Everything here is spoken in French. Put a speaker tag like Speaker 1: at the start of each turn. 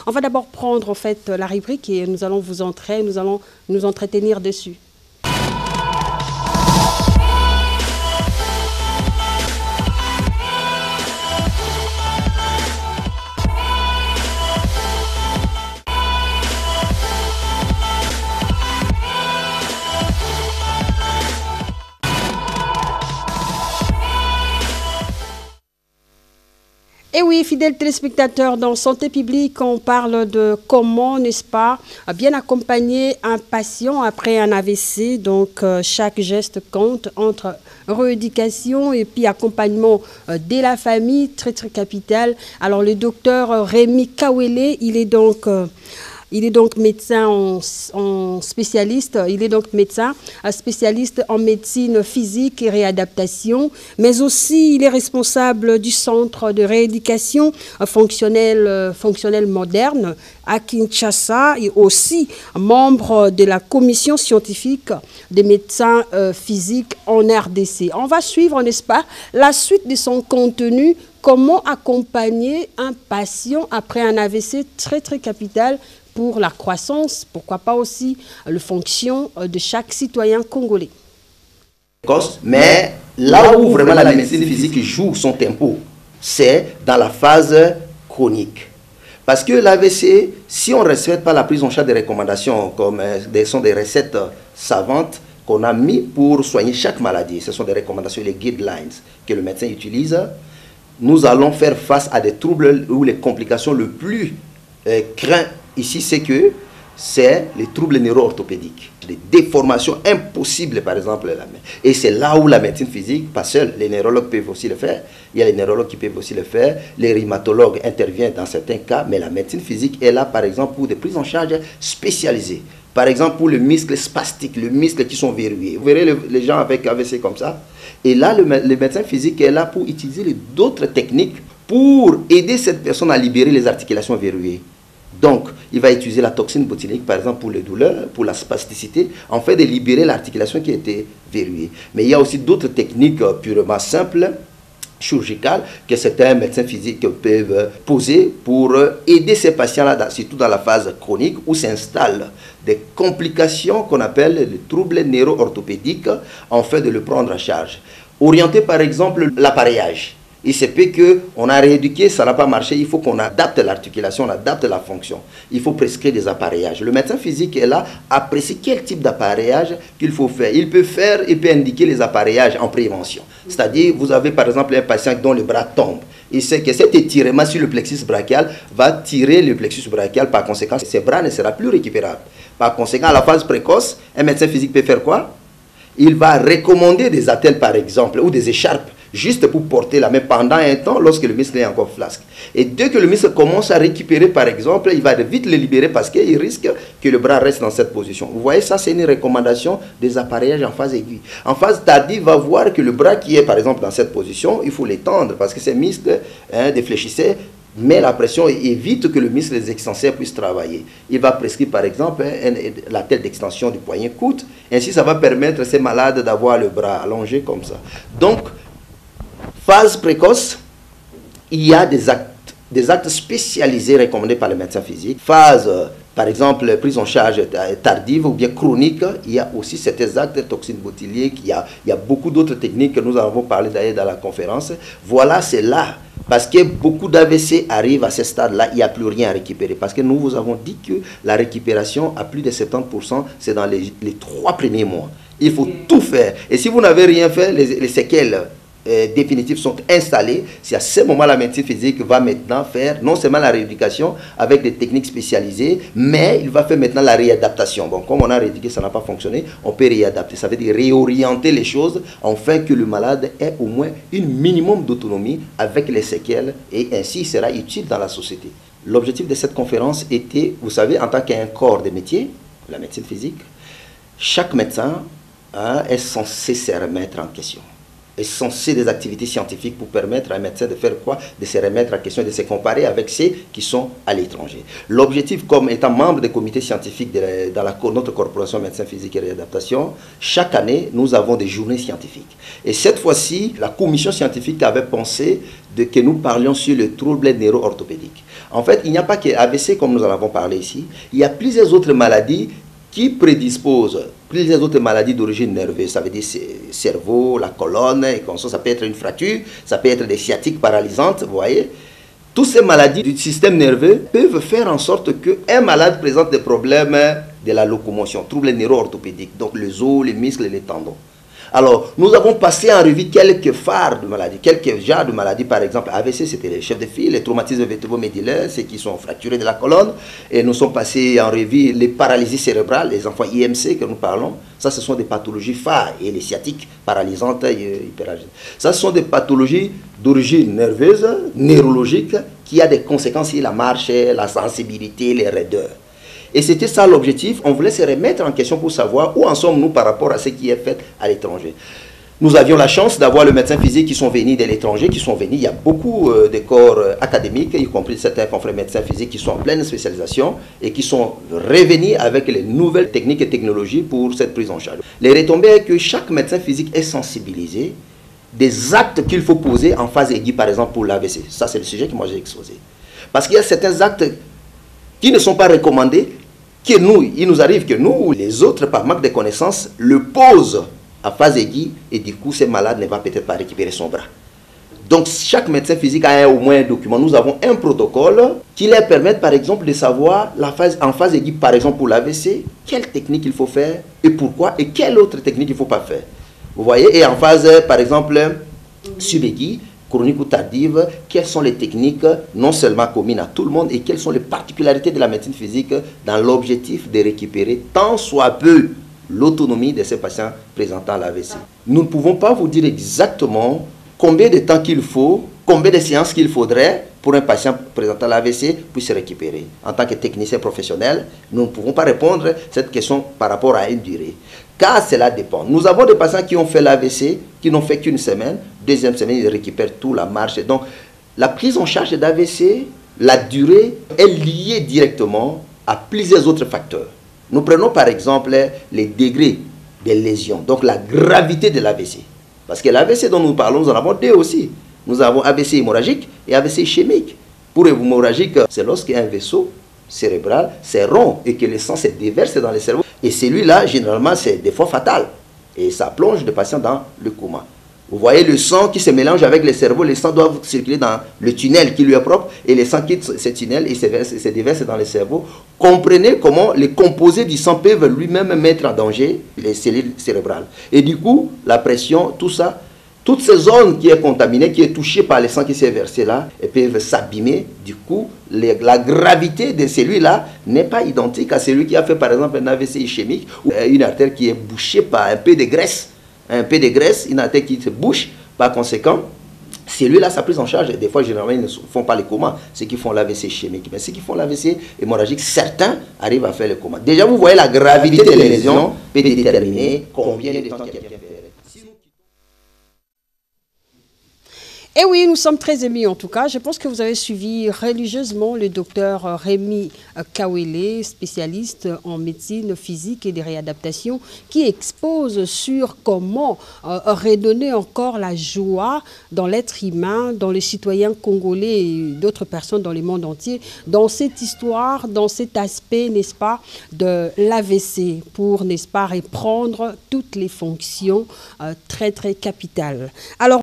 Speaker 1: On va d'abord prendre en fait la rubrique et nous allons nous entretenir dessus. Et oui, fidèles téléspectateurs, dans Santé publique, on parle de comment, n'est-ce pas, bien accompagner un patient après un AVC. Donc, chaque geste compte entre rééducation et puis accompagnement de la famille, très très capital. Alors, le docteur Rémi Kawele, il est donc médecin spécialiste en médecine physique et réadaptation, mais aussi il est responsable du centre de rééducation fonctionnelle moderne à Kinshasa et aussi membre de la commission scientifique des médecins physiques en RDC. On va suivre, n'est-ce pas, la suite de son contenu. Comment accompagner un patient après un AVC très très capital pour la croissance, pourquoi pas aussi la fonction de chaque citoyen congolais.
Speaker 2: Mais là où vraiment la médecine physique joue son tempo, c'est dans la phase chronique. Parce que l'AVC, si on ne respecte pas la prise en charge des recommandations, comme sont des recettes savantes qu'on a mis pour soigner chaque maladie, ce sont des recommandations, les guidelines que le médecin utilise, nous allons faire face à des troubles ou les complications le plus craint ici, c'est les troubles neuro-orthopédiques, les déformations impossibles, par exemple, la main. Et c'est là où la médecine physique, pas seule, les neurologues peuvent aussi le faire. Il y a les neurologues qui peuvent aussi le faire. Les rhumatologues interviennent dans certains cas, mais la médecine physique est là, par exemple, pour des prises en charge spécialisées. Par exemple, pour le muscle spastique, les muscles qui sont verrouillés. Vous verrez les gens avec AVC comme ça. Et là, le médecin physique est là pour utiliser d'autres techniques pour aider cette personne à libérer les articulations verrouillées. Donc, il va utiliser la toxine botulique, par exemple, pour les douleurs, pour la spasticité, en fait de libérer l'articulation qui était verrouillée. Mais il y a aussi d'autres techniques purement simples, chirurgicales, que certains médecins physiques peuvent poser pour aider ces patients-là, surtout dans la phase chronique, où s'installent des complications qu'on appelle les troubles neuro-orthopédiques, en fait de le prendre en charge. Orienter, par exemple, l'appareillage. Il se peut qu'on a rééduqué, ça n'a pas marché, il faut qu'on adapte l'articulation, on adapte la fonction. Il faut prescrire des appareillages. Le médecin physique est là, apprécie quel type d'appareillage qu'il faut faire. Il peut indiquer les appareillages en prévention. C'est-à-dire, vous avez par exemple un patient dont le bras tombe. Il sait que cet étirement sur le plexus brachial va tirer le plexus brachial, par conséquent, ses bras ne sera plus récupérable. Par conséquent, à la phase précoce, un médecin physique peut faire quoi? Il va recommander des attelles par exemple, ou des écharpes, juste pour porter la main pendant un temps lorsque le muscle est encore flasque. Et dès que le muscle commence à récupérer, par exemple, il va vite le libérer parce qu'il risque que le bras reste dans cette position. Vous voyez, ça c'est une recommandation des appareillages en phase aiguë. En phase tardive, il va voir que le bras qui est par exemple dans cette position, il faut l'étendre parce que ces muscles défléchissaient, met la pression et évite que le muscle extenseur puisse travailler. Il va prescrire par exemple la telle d'extension du poignet coude. Ainsi, ça va permettre à ces malades d'avoir le bras allongé comme ça. Donc, phase précoce, il y a des actes spécialisés recommandés par le médecin physique. Phase, par exemple, prise en charge tardive ou bien chronique, il y a aussi certains actes de toxine botulique, il y a beaucoup d'autres techniques que nous avons parlé d'ailleurs dans la conférence. Voilà, c'est là. Parce que beaucoup d'AVC arrivent à ce stade-là, il n'y a plus rien à récupérer. Parce que nous vous avons dit que la récupération à plus de 70%, c'est dans les 3 premiers mois. Il faut tout faire. Et si vous n'avez rien fait, les séquelles définitifs sont installés. C'est à ce moment la médecine physique va maintenant faire non seulement la rééducation avec des techniques spécialisées, mais il va faire maintenant la réadaptation. Bon, comme on a rééduqué, ça n'a pas fonctionné, on peut réadapter. Ça veut dire réorienter les choses afin que le malade ait au moins un minimum d'autonomie avec les séquelles et ainsi il sera utile dans la société. L'objectif de cette conférence était, vous savez, en tant qu'un corps de métier, la médecine physique, chaque médecin est censé se remettre en question. C'est des activités scientifiques pour permettre à un médecin de faire quoi? De se remettre en question, de se comparer avec ceux qui sont à l'étranger. L'objectif, comme étant membre des comités scientifiques dans notre corporation Médecins Physiques et Réadaptation, chaque année, nous avons des journées scientifiques. Et cette fois-ci, la commission scientifique avait pensé que nous parlions sur le trouble neuro-orthopédique. En fait, il n'y a pas que AVC, comme nous en avons parlé ici, il y a plusieurs autres maladies qui prédisposent plusieurs autres maladies d'origine nerveuse, ça veut dire cerveau, la colonne, et comme ça peut être une fracture, ça peut être des sciatiques paralysantes, vous voyez. Toutes ces maladies du système nerveux peuvent faire en sorte qu'un malade présente des problèmes de la locomotion, troubles neuro-orthopédiques, donc les os, les muscles et les tendons. Alors, nous avons passé en revue quelques phares de maladies, quelques genres de maladies, par exemple, AVC, c'était les chefs de file, les traumatismes vertébro-médullaires, ceux qui sont fracturés de la colonne, et nous sommes passés en revue les paralysies cérébrales, les enfants IMC que nous parlons, ça ce sont des pathologies phares, et les sciatiques paralysantes et hyperagiques. Ça ce sont des pathologies d'origine nerveuse, neurologique, qui a des conséquences sur la marche, la sensibilité, les raideurs. Et c'était ça l'objectif, on voulait se remettre en question pour savoir où en sommes-nous par rapport à ce qui est fait à l'étranger. Nous avions la chance d'avoir les médecins physiques qui sont venus de l'étranger, il y a beaucoup de corps académiques, y compris certains confrères médecins physiques qui sont en pleine spécialisation et qui sont revenus avec les nouvelles techniques et technologies pour cette prise en charge. Les retombées est que chaque médecin physique est sensibilisé des actes qu'il faut poser en phase aiguë, par exemple pour l'AVC. Ça c'est le sujet que moi j'ai exposé. Parce qu'il y a certains actes qui ne sont pas recommandés, il nous arrive que nous, les autres, par manque de connaissances, le posent à phase aiguë et du coup, ce malade ne va peut-être pas récupérer son bras. Donc, chaque médecin physique a au moins un document. Nous avons un protocole qui leur permet, par exemple, de savoir en phase aiguë, par exemple, pour l'AVC, quelle technique il faut faire et pourquoi et quelle autre technique il ne faut pas faire. Vous voyez? Et en phase, par exemple, subaiguë, chronique ou tardive, quelles sont les techniques non seulement communes à tout le monde et quelles sont les particularités de la médecine physique dans l'objectif de récupérer tant soit peu l'autonomie de ces patients présentant l'AVC. Nous ne pouvons pas vous dire exactement combien de temps qu'il faut, combien de séances qu'il faudrait pour un patient présentant l'AVC puisse se récupérer. En tant que technicien professionnel, nous ne pouvons pas répondre à cette question par rapport à une durée. Car cela dépend. Nous avons des patients qui ont fait l'AVC, qui n'ont fait qu'une semaine. Deuxième semaine, ils récupèrent tout, la marche. Donc, la prise en charge d'AVC, la durée est liée directement à plusieurs autres facteurs. Nous prenons par exemple les degrés des lésions, donc la gravité de l'AVC. Parce que l'AVC dont nous parlons, nous en avons deux aussi. Nous avons AVC hémorragique et AVC ischémique. Pour hémorragique, c'est lorsqu'un vaisseau cérébral c'est rond et que le sang se déverse dans le cerveau. Et celui-là, généralement, c'est des fois fatal. Et ça plonge le patient dans le coma. Vous voyez le sang qui se mélange avec le cerveau, le sang doit circuler dans le tunnel qui lui est propre, et le sang quitte ce tunnel et se déverse dans le cerveau. Comprenez comment les composés du sang peuvent lui-même mettre en danger les cellules cérébrales. Et du coup, la pression, tout ça, toute cette zone qui est contaminée, qui est touchée par le sang qui s'est versé là, elles peuvent s'abîmer. Du coup, la gravité de celui-là n'est pas identique à celui qui a fait par exemple un AVC ischémique ou une artère qui est bouchée par un peu de graisse. Un peu de graisse, une artère qui se bouche, par conséquent, celui-là, sa prise en charge, des fois, généralement, ils ne font pas les comas, ceux qui font l'AVC ischémique. Mais ceux qui font l'AVC hémorragique, certains arrivent à faire le coma. Déjà, vous voyez la gravité des lésions peut déterminer combien de temps il y a bien fait.
Speaker 1: Et oui, nous sommes très émus en tout cas. Je pense que vous avez suivi religieusement le docteur Rémi Kawele, spécialiste en médecine physique et de réadaptation, qui expose sur comment redonner encore la joie dans l'être humain, dans les citoyens congolais et d'autres personnes dans le monde entier, dans cette histoire, dans cet aspect, n'est-ce pas, de l'AVC, pour, n'est-ce pas, reprendre toutes les fonctions très, très capitales. Alors,